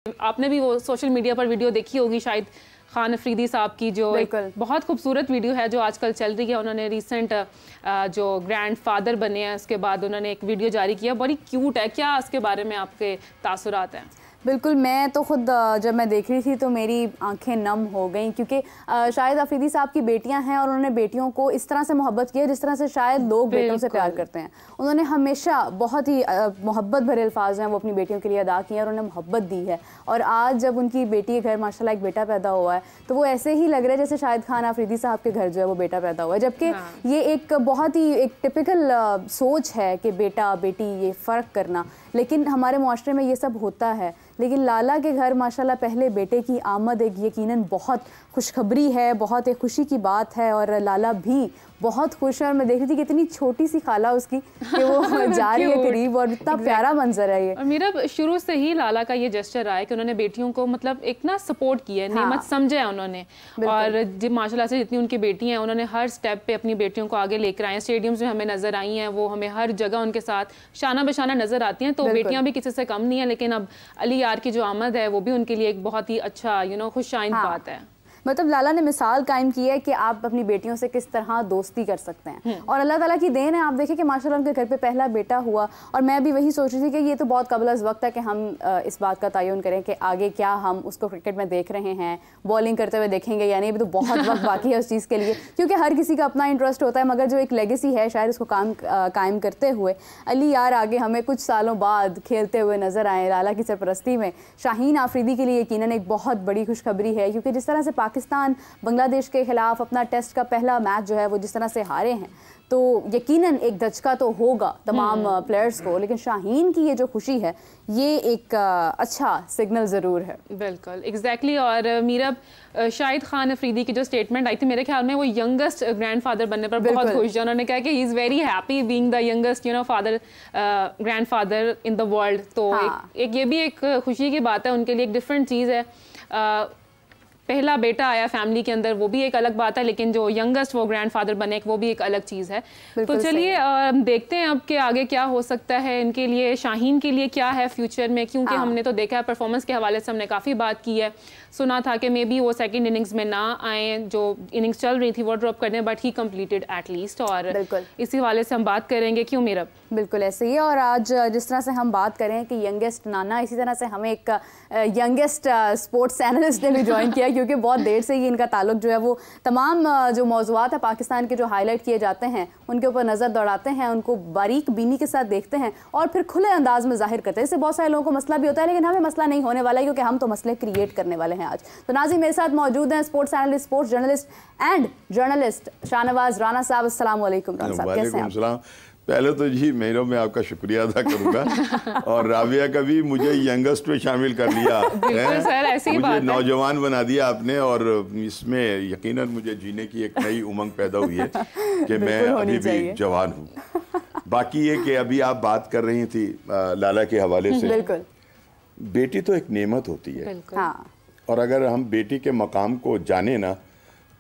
आपने भी वो सोशल मीडिया पर वीडियो देखी होगी शायद, खान अफरीदी साहब की, जो बहुत खूबसूरत वीडियो है जो आजकल चल रही है। उन्होंने रिसेंट जो ग्रैंड फादर बने हैं उसके बाद उन्होंने एक वीडियो जारी किया, बड़ी क्यूट है। क्या इसके बारे में आपके तासुरात हैं? बिल्कुल, मैं तो खुद जब मैं देख रही थी तो मेरी आंखें नम हो गईं, क्योंकि शाहिद अफरीदी साहब की बेटियां हैं और उन्होंने बेटियों को इस तरह से मोहब्बत की है जिस तरह से शायद लोग बेटों से प्यार करते हैं। उन्होंने हमेशा बहुत ही मोहब्बत भरे अल्फाज हैं वो अपनी बेटियों के लिए अदा किए हैं और उन्हें मोहब्बत दी है। और आज जब उनकी बेटी के घर माशाल्लाह एक बेटा पैदा हुआ है तो वो ऐसे ही लग रहा है जैसे शाहिद खान अफरीदी साहब के घर जो है वो बेटा पैदा हुआ है। जबकि ये एक बहुत ही एक टिपिकल सोच है कि बेटा बेटी ये फ़र्क करना, लेकिन हमारे मुआशरे में ये सब होता है। लेकिन लाला के घर माशाल्लाह पहले बेटे की आमद एक यकीनन बहुत खुशखबरी है, बहुत एक खुशी की बात है। और लाला भी बहुत खुश है और मैं देख रही थी कि इतनी छोटी सी खाला उसकी कि वो जा रही है करीब, और इतना प्यारा मंजर है ये। और मेरा शुरू से ही लाला का ये जेस्चर रहा है कि उन्होंने बेटियों को मतलब एक ना सपोर्ट किया है, नेमत समझा है उन्होंने। और जब माशाल्लाह से जितनी उनकी बेटी हैं उन्होंने हर स्टेप पे अपनी बेटियों को आगे लेकर आए हैं। स्टेडियम्स में हमें नजर आई हैं, वो हमें हर जगह उनके साथ शाना बशाना नजर आती हैं। तो बेटियां भी किसी से कम नहीं है। लेकिन अब अली यार की जो आमद है वो भी उनके लिए एक बहुत ही अच्छा खुशाइन बात है। मतलब लाला ने मिसाल कायम की है कि आप अपनी बेटियों से किस तरह दोस्ती कर सकते हैं। और अल्लाह ताला की देन है, आप देखें कि माशाल्लाह उनके घर पे पहला बेटा हुआ। और मैं भी वही सोच रही थी कि ये तो बहुत कबल अज़ वक्त है कि हम इस बात का तयन करें कि आगे क्या हम उसको क्रिकेट में देख रहे हैं, बॉलिंग करते हुए देखेंगे या नहीं। अभी तो बहुत वक्त बाकी है उस चीज़ के लिए, क्योंकि हर किसी का अपना इंटरेस्ट होता है। मगर जो एक लेगेसी है शायद उसको कायम करते हुए अली यार आगे हमें कुछ सालों बाद खेलते हुए नजर आए लाला की सरपरस्ती में। शाहीन आफरीदी के लिए यकीनन एक बहुत बड़ी खुशखबरी है, क्योंकि जिस तरह से पाकिस्तान बांग्लादेश के खिलाफ अपना टेस्ट का पहला मैच जो है वो जिस तरह से हारे हैं, तो यकीनन एक धचका तो होगा तमाम प्लेयर्स को। लेकिन शाहीन की ये जो खुशी है ये एक अच्छा सिग्नल ज़रूर है। बिल्कुल, एग्जैक्टली। और मीरा शाहिद खान अफरीदी की जो स्टेटमेंट आई थी, मेरे ख्याल में वो यंगेस्ट ग्रैंडफादर बनने पर बहुत खुश है। उन्होंने कहा कि he is very happy being the youngest father grandfather in the world. तो एक ये भी एक खुशी की बात है उनके लिए, एक डिफरेंट चीज़ है। पहला बेटा आया फैमिली के अंदर, वो भी एक अलग बात है, लेकिन जो यंगेस्ट वो ग्रैंडफादर बने वो भी एक अलग चीज़ है। तो चलिए देखते हैं अब के आगे क्या हो सकता है इनके लिए, शाहीन के लिए क्या है फ्यूचर में। क्योंकि हमने तो देखा है परफॉर्मेंस के हवाले से हमने काफ़ी बात की है। सुना था कि मे बी वो सेकंड इनिंग्स में ना आए, जो इनिंग्स चल रही थी वो ड्रॉप करने, but he completed at least. और इसी हवाले से हम बात करेंगे। क्यों मेरा बिल्कुल ऐसे ही है। और आज जिस तरह से हम बात करें कि यंगेस्ट नाना, इसी तरह से हमें एक यंगेस्ट स्पोर्ट्स एनालिस्ट ने भी ज्वाइन किया, क्योंकि बहुत देर से ही इनका ताल्लुक जो है वो तमाम जो मौज़ूआत है पाकिस्तान के जो हाईलाइट किए जाते हैं उनके ऊपर नज़र दौड़ाते हैं, उनको बारीक बीनी के साथ देखते हैं और फिर खुले अंदाज में जाहिर करते हैं। इससे बहुत सारे लोगों को मसला भी होता है, लेकिन हमें मसला नहीं होने वाला है, क्योंकि हम तो मसले क्रिएट करने वाले हैं आज। तो नाज़रीन मेरे साथ मौजूद हैं sports analyst, sports journalist Shahnawaz Rana साहब। अस्सलाम वालेकुम राना साहब, कैसे हैं आप? पहले तो जी मेरा मैं आपका शुक्रिया अदा करूंगा और राबिया का भी मुझे यंगेस्ट में शामिल कर लिया है, सर, ऐसी मुझे बात नौजवान बना दिया आपने। और इसमें यकीनन मुझे जीने की एक नई उमंग पैदा हुई है कि मैं अभी भी जवान हूँ। बाकी ये कि अभी आप बात कर रही थी लाला के हवाले से, बेटी तो एक नेमत होती है। और अगर हम बेटी के मकाम को जाने ना,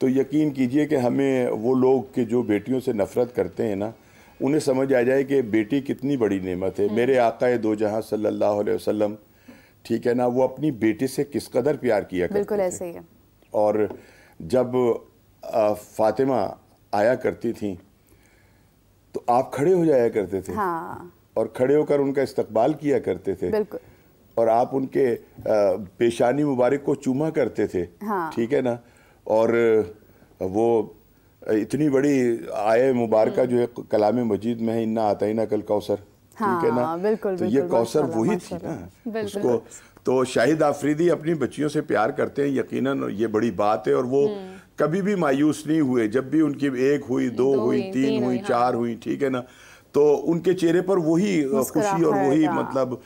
तो यकीन कीजिए कि हमें वो लोग के जो बेटियों से नफरत करते हैं ना, उन्हें समझ आ जाए कि बेटी कितनी बड़ी नेमत है। मेरे आका दो जहां सल्लल्लाहु अलैहि वसल्लम, ठीक है ना, वो अपनी बेटी से किस कदर प्यार किया करते थे। बिल्कुल ऐसे ही है। और जब फातिमा आया करती थी तो आप खड़े हो जाया करते थे। और खड़े होकर उनका इस्तकबाल किया करते थे। बिल्कुल। और आप उनके पेशानी मुबारक को चूमा करते थे। ठीक है ना। और वो इतनी बड़ी आय मुबारका जो है कलाम मजीद में है, इन्ना आतैना कल कौसर, ठीक है ना। बिल्कुल, तो ये कौसर वही थी ना उसको। तो शाहिद आफरीदी अपनी बच्चियों से प्यार करते हैं, यकीनन ये बड़ी बात है। और वो कभी भी मायूस नहीं हुए, जब भी उनकी 1 हुई, 2 हुई, 3 हुई, 4 हुई, ठीक है ना, तो उनके चेहरे पर वही खुशी और वही मतलब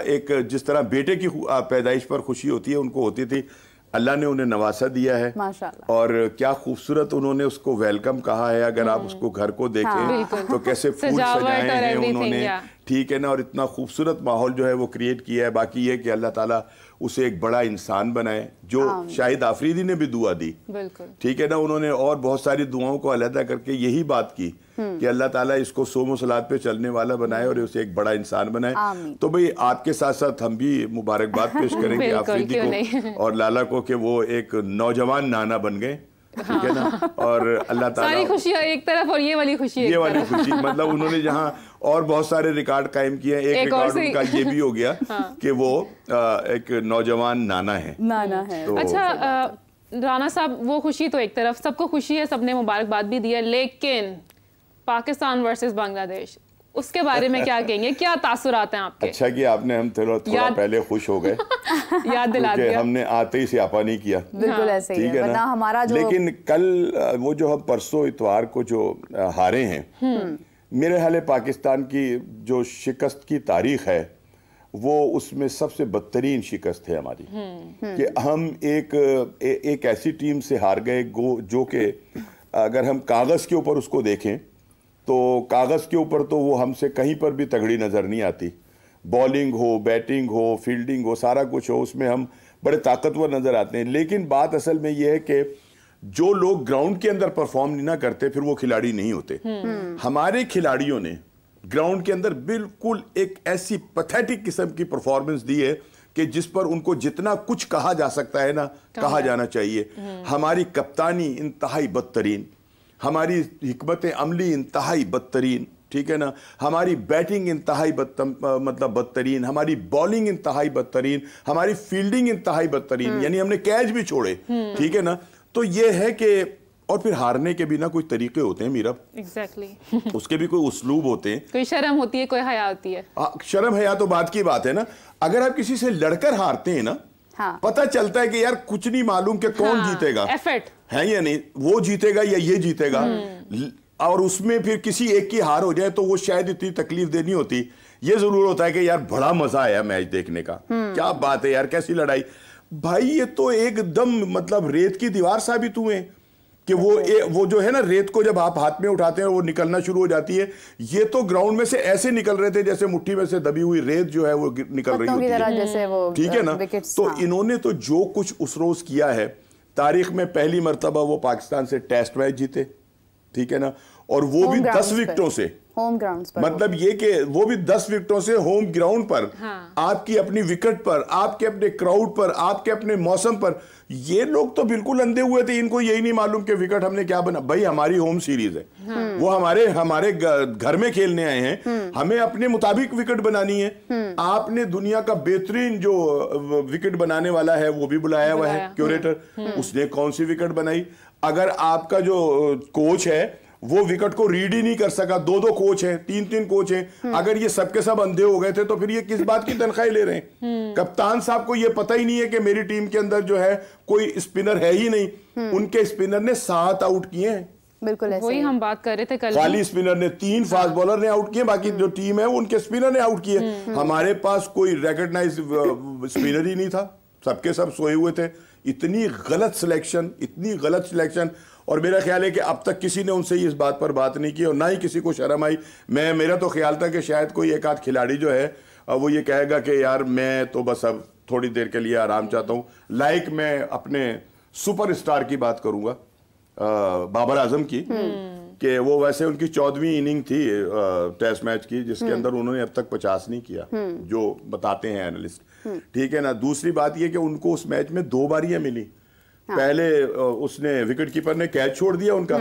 एक जिस तरह बेटे की पैदाइश पर खुशी होती है उनको होती थी। अल्लाह ने उन्हें नवासा दिया है माशाअल्लाह। और क्या खूबसूरत उन्होंने उसको वेलकम कहा है। अगर आप उसको घर को देखें तो कैसे फूल सजाए हैं उन्होंने, ठीक है ना, और इतना खूबसूरत माहौल जो है वो क्रिएट किया है। बाकी ये कि अल्लाह ताला उसे एक बड़ा इंसान बनाए, जो शाहिद आफरीदी ने भी दुआ दी, बिल्कुल ठीक है ना, उन्होंने और बहुत सारी दुआओं को अलहदा करके यही बात की कि अल्लाह ताला इसको सोमो सलात पे चलने वाला बनाए और उसे एक बड़ा इंसान बनाए। तो भाई आपके साथ साथ हम भी मुबारकबाद पेश करेंगे आफरीदी को और लाला को कि वो एक नौजवान नाना बन गए, ठीक है ना, और अल्लाह ताला सारी खुशियां एक तरफ और ये वाली खुशी ये वाली खुशी मतलब उन्होंने जहां और बहुत सारे रिकॉर्ड कायम किए हैं, एक रिकॉर्ड उनका ये भी हो गया कि वो एक नौजवान नाना है। तो अच्छा राना साहब, वो खुशी तो एक तरफ, सबको खुशी है, सबने मुबारकबाद भी दी है, लेकिन पाकिस्तान वर्सेस बांग्लादेश, उसके बारे में क्या कहेंगे, क्या तासुरात हैं आपके? अच्छा कि आपने हम थोड़ा पहले खुश हो गए याद दिला दिया, हमने आते ही स्यापा नहीं किया। बिल्कुल ऐसे ही है, वरना हमारा जो लेकिन कल वो जो हम परसों इतवार को जो हारे हैं, मेरे ख्याल पाकिस्तान की जो शिकस्त की तारीख है वो उसमें सबसे बदतरीन शिकस्त है हमारी, कि हम एक ऐसी टीम से हार गए जो कि अगर हम कागज़ के ऊपर उसको देखें तो कागज़ के ऊपर तो वो हमसे कहीं पर भी तगड़ी नज़र नहीं आती। बॉलिंग हो, बैटिंग हो, फील्डिंग हो, सारा कुछ हो, उसमें हम बड़े ताकतवर नज़र आते हैं। लेकिन बात असल में ये है कि जो लोग ग्राउंड के अंदर परफॉर्म नहीं ना करते फिर वो खिलाड़ी नहीं होते। हमारे खिलाड़ियों ने ग्राउंड के अंदर बिल्कुल एक ऐसी पैथेटिक किस्म की परफॉर्मेंस दी है कि जिस पर उनको जितना कुछ कहा जा सकता है ना कहा जाना चाहिए। हमारी कप्तानी इंतहाई बदतरीन, हमारी हिकमत अमली इंतहाई बदतरीन, ठीक है ना, हमारी बैटिंग इंतहाई बदतरीन, हमारी बॉलिंग इंतहाई बदतरीन, हमारी फील्डिंग इंतहाई बदतरीन, यानी हमने कैच भी छोड़े, ठीक है ना। तो ये है कि और फिर हारने के भी ना कोई तरीके होते हैं मीरा, एग्जैक्टली उसके भी कोई उसलूब होते हैं, कोई शर्म होती है, कोई हया होती है। शर्म हया तो बात की बात है ना। अगर आप किसी से लड़कर हारते हैं ना, पता चलता है कि यार कुछ नहीं मालूम कि कौन जीतेगा, एफर्ट है या नहीं, वो जीतेगा या ये जीतेगा, और उसमें फिर किसी एक की हार हो जाए तो वो शायद इतनी तकलीफ देनी होती। ये जरूर होता है कि यार बड़ा मजा आया मैच देखने का, क्या बात है यार, कैसी लड़ाई भाई। ये तो एकदम मतलब रेत की दीवार साबित हुए कि वो जो है ना, रेत को जब आप हाथ में उठाते हैं वो निकलना शुरू हो जाती है। ये तो ग्राउंड में से ऐसे निकल रहे थे जैसे मुट्ठी में से दबी हुई रेत जो है वो निकल रही होती है, ठीक है ना। तो इन्होंने तो जो कुछ उस रोज किया है, तारीख में पहली मर्तबा वो पाकिस्तान से टेस्ट मैच जीते, ठीक है ना, और वो भी 10 विकेटों से, होम ग्राउंड पर, मतलब ये कि वो भी 10 विकेटों से होम ग्राउंड पर, आपकी अपनी विकेट पर, आपके अपने क्राउड पर, आपके अपने मौसम पर। ये लोग तो बिल्कुल अंधे हुए थे, इनको यही नहीं मालूम कि विकेट हमने क्या बना। भाई हमारी होम सीरीज है, वो हमारे घर में खेलने आए हैं, हमें अपने मुताबिक विकेट बनानी है। आपने दुनिया का बेहतरीन जो विकेट बनाने वाला है वो भी बुलाया हुआ है, क्यूरेटर, उसने कौन सी विकेट बनाई। अगर आपका जो कोच है वो विकेट को रीड ही नहीं कर सका, 2-2 कोच हैं, 3-3 कोच हैं, अगर ये सबके सब अंधे हो गए थे तो फिर ये किस बात की तनख्वाही ले रहे हैं। कप्तान साहब को ये पता ही नहीं है कि मेरी टीम के अंदर जो है कोई स्पिनर है ही नहीं। उनके स्पिनर ने 7 आउट किए हैं, बिल्कुल ऐसे वही हम बात कर रहे थे कल। खाली स्पिनर ने 3 फास्ट बॉलर ने आउट किए, बाकी जो टीम है उनके स्पिनर ने आउट किए। हमारे पास कोई रिकॉग्नाइज स्पिनर ही नहीं था, सबके सब सोए हुए थे। इतनी गलत सिलेक्शन, और मेरा ख्याल है कि अब तक किसी ने उनसे इस बात पर बात नहीं की और ना ही किसी को शर्म आई। मेरा तो ख्याल था कि शायद कोई एक आध खिलाड़ी जो है वो ये कहेगा कि यार मैं तो बस अब थोड़ी देर के लिए आराम चाहता हूँ। लाइक मैं अपने सुपरस्टार की बात करूंगा, बाबर आजम की, कि वो वैसे उनकी 14वीं इनिंग थी टेस्ट मैच की, जिसके अंदर उन्होंने अब तक 50 नहीं किया, जो बताते हैं एनालिस्ट, ठीक है ना। दूसरी बात ये कि उनको उस मैच में 2 बारियां मिली। पहले उसने विकेट कीपर ने कैच छोड़ दिया उनका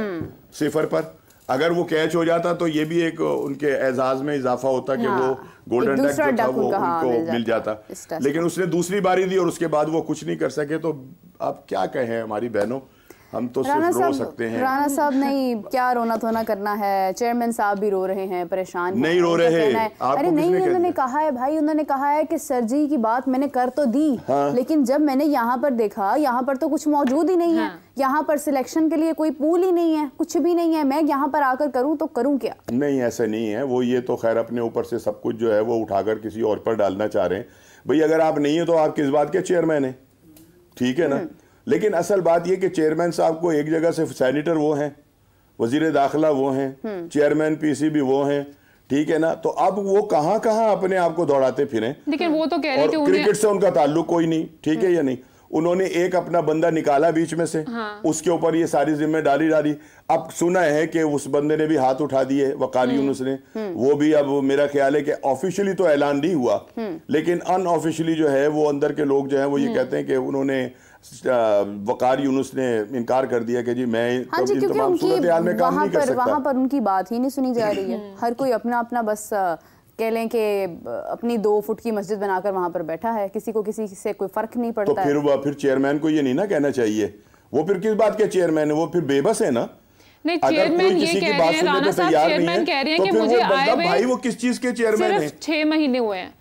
0 पर, अगर वो कैच हो जाता तो ये भी एक उनके एजाज में इजाफा होता कि वो गोल्डन डक जो था वो उनको मिल जाता। लेकिन उसने दूसरी बारी दी और उसके बाद वो कुछ नहीं कर सके। तो आप क्या कहें हमारी बहनों, हम तो सिर्फ रो सकते हैं। राना साहब नहीं, क्या रोना धोना करना है, चेयरमैन साहब भी रो रहे हैं, परेशान नहीं रो रहे हैं। अरे नहीं, उन्होंने कहा है भाई, उन्होंने कहा है कि सर जी की बात मैंने कर तो दी, लेकिन जब मैंने यहाँ पर देखा, यहाँ पर तो कुछ मौजूद ही नहीं है, यहाँ पर सिलेक्शन के लिए कोई पूल ही नहीं है, कुछ भी नहीं है, मैं यहाँ पर आकर करूँ तो करूँ क्या। नहीं, ऐसा नहीं है। वो ये तो खैर अपने ऊपर से सब कुछ जो है वो उठाकर किसी और पर डालना चाह रहे हैं। भाई अगर आप नहीं है तो आप किस बात के चेयरमैन है, ठीक है ना। लेकिन असल बात यह कि चेयरमैन साहब को एक जगह से सैनिटर वो हैं, वजीर दाखिला वो हैं, चेयरमैन पीसीबी वो हैं, ठीक है ना। तो अब वो कहां कहां अपने आप को दौड़ाते फिरें, लेकिन वो तो कह रहे थे क्रिकेट से उनका ताल्लुक कोई नहीं, ठीक है या नहीं। उन्होंने एक अपना बंदा निकाला बीच में से, हाँ। उसके ऊपर ये सारी जिम्मेदारी डाली। अब सुना है कि उस बंदे ने भी हाथ उठा दिए, वकार यूनुस ने, वो भी अब मेरा ख्याल है कि ऑफिशियली तो ऐलान नहीं हुआ, लेकिन अनऑफिशियली जो है वो अंदर के लोग जो है वो ये कहते हैं कि उन्होंने वकार यूनुस ने इनकार कर दिया कि जी मैं हाँ जी, क्योंकि में काम नहीं कर सकता। वहां पर उनकी बात ही नहीं सुनी जा रही है। हर कोई अपना अपना बस कह लें कि अपनी 2 फुट की मस्जिद बनाकर वहां पर बैठा है, किसी को किसी से कोई फर्क नहीं पड़ता। तो फिर चेयरमैन को ये नहीं ना कहना चाहिए, वो फिर किस बात के चेयरमैन है, वो फिर बेबस है ना। नहीं, चेयरमैन ये कह रहे हैं, राणा साहब चेयरमैन कह रहे हैं कि मुझे आए हुए भाई वो किस चीज के चेयरमैन है? सिर्फ 6 महीने हुए हैं।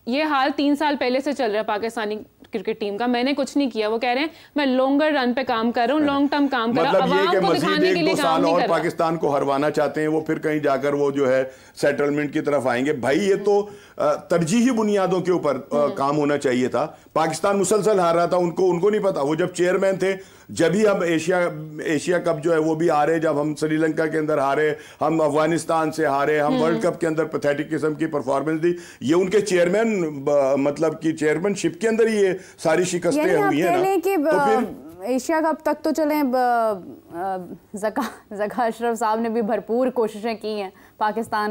ये हाल 3 साल पहले से चल रहा है पाकिस्तानी क्रिकेट टीम का। मैंने कुछ नहीं किया। वो कह रहे हैं मैं लॉन्गर रन पे काम कर रहा हूँ, लॉन्ग टर्म काम कर रहा हूँ, मतलब ये कि मजीद 1-2 साल और कर पाकिस्तान को हरवाना चाहते हैं, वो फिर कहीं जाकर वो जो है सेटलमेंट की तरफ आएंगे। भाई ये तो तरजीही बुनियादों के ऊपर काम होना चाहिए था। पाकिस्तान मुसलसल हार रहा था, उनको नहीं पता। वो जब चेयरमैन थे, जब ही हम एशिया कप जो है वो भी हारे, जब हम श्रीलंका के अंदर हारे, हम अफगानिस्तान से हारे, हम वर्ल्ड कप के अंदर पैथेटिक किस्म की परफॉर्मेंस दी, ये उनके चेयरमैन मतलब कि चेयरमैनशिप के अंदर ही ये सारी शिकस्तें हुई है ना। तो फिर एशिया कप तक तो चले, ज़का अशरफ साहब ने भी भरपूर कोशिशें की हैं पाकिस्तान